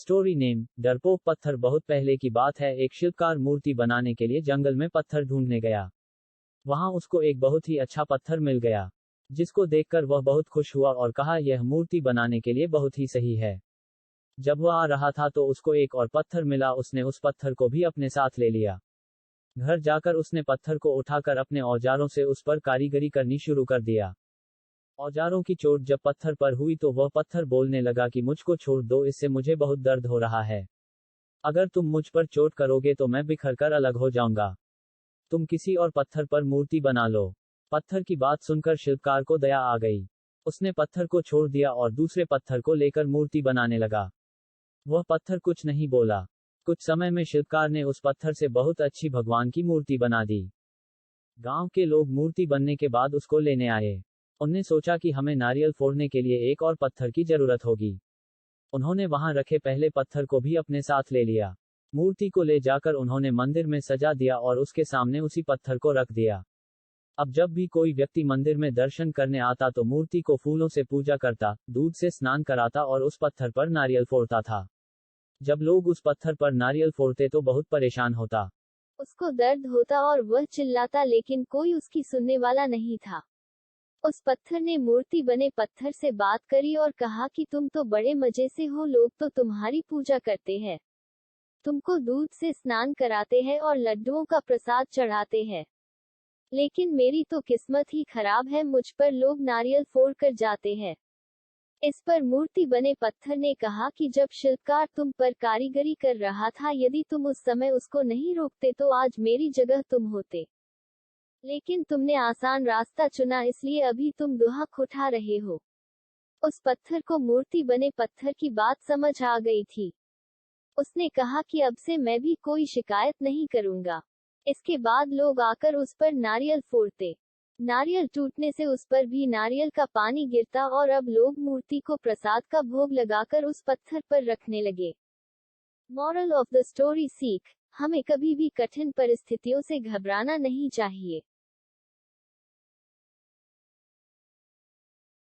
Story name डरपोक पत्थर। बहुत पहले की बात है, एक शिल्पकार मूर्ति बनाने के लिए जंगल में पत्थर ढूंढने गया। वहां उसको एक बहुत ही अच्छा पत्थर मिल गया, जिसको देखकर वह बहुत खुश हुआ और कहा यह मूर्ति बनाने के लिए बहुत ही सही है। जब वह आ रहा था तो उसको एक और पत्थर मिला। उसने उस पत्थर को भी अपने साथ ले लिया। घर जाकर उसने पत्थर को उठाकर अपने औजारों से उस पर कारीगरी करनी शुरू कर दिया। औजारों की चोट जब पत्थर पर हुई तो वह पत्थर बोलने लगा कि मुझको छोड़ दो, इससे मुझे बहुत दर्द हो रहा है। अगर तुम मुझ पर चोट करोगे तो मैं बिखर कर अलग हो जाऊंगा। तुम किसी और पत्थर पर मूर्ति बना लो। पत्थर की बात सुनकर शिल्पकार को दया आ गई। उसने पत्थर को छोड़ दिया और दूसरे पत्थर को लेकर मूर्ति बनाने लगा। वह पत्थर कुछ नहीं बोला। कुछ समय में शिल्पकार ने उस पत्थर से बहुत अच्छी भगवान की मूर्ति बना दी। गांव के लोग मूर्ति बनने के बाद उसको लेने आए। उन्होंने सोचा कि हमें नारियल फोड़ने के लिए एक और पत्थर की जरूरत होगी। उन्होंने वहां रखे पहले पत्थर को भी अपने साथ ले लिया। मूर्ति को ले जाकर उन्होंने मंदिर में सजा दिया और उसके सामने उसी पत्थर को रख दिया। अब जब भी कोई व्यक्ति मंदिर में दर्शन करने आता तो मूर्ति को फूलों से पूजा करता, दूध से स्नान कराता और उस पत्थर पर नारियल फोड़ता था। जब लोग उस पत्थर पर नारियल फोड़ते तो बहुत परेशान होता। उसको दर्द होता और वह चिल्लाता, लेकिन कोई उसकी सुनने वाला नहीं था। उस पत्थर ने मूर्ति बने पत्थर से बात करी और कहा कि तुम तो बड़े मजे से हो, लोग तो तुम्हारी पूजा करते हैं, तुमको दूध से स्नान कराते हैं और लड्डुओं का प्रसाद चढ़ाते हैं, लेकिन मेरी तो किस्मत ही खराब है, मुझ पर लोग नारियल फोड़ कर जाते हैं। इस पर मूर्ति बने पत्थर ने कहा कि जब शिल्पकार तुम पर कारीगरी कर रहा था, यदि तुम उस समय उसको नहीं रोकते तो आज मेरी जगह तुम होते, लेकिन तुमने आसान रास्ता चुना, इसलिए अभी तुम दुहक उठा रहे हो। उस पत्थर को मूर्ति बने पत्थर की बात समझ आ गई थी। उसने कहा कि अब से मैं भी कोई शिकायत नहीं करूंगा। इसके बाद लोग आकर उस पर नारियल फोड़ते। नारियल टूटने से उस पर भी नारियल का पानी गिरता और अब लोग मूर्ति को प्रसाद का भोग लगाकर उस पत्थर पर रखने लगे। मॉरल ऑफ द स्टोरी सीख, हमें कभी भी कठिन परिस्थितियों से घबराना नहीं चाहिए।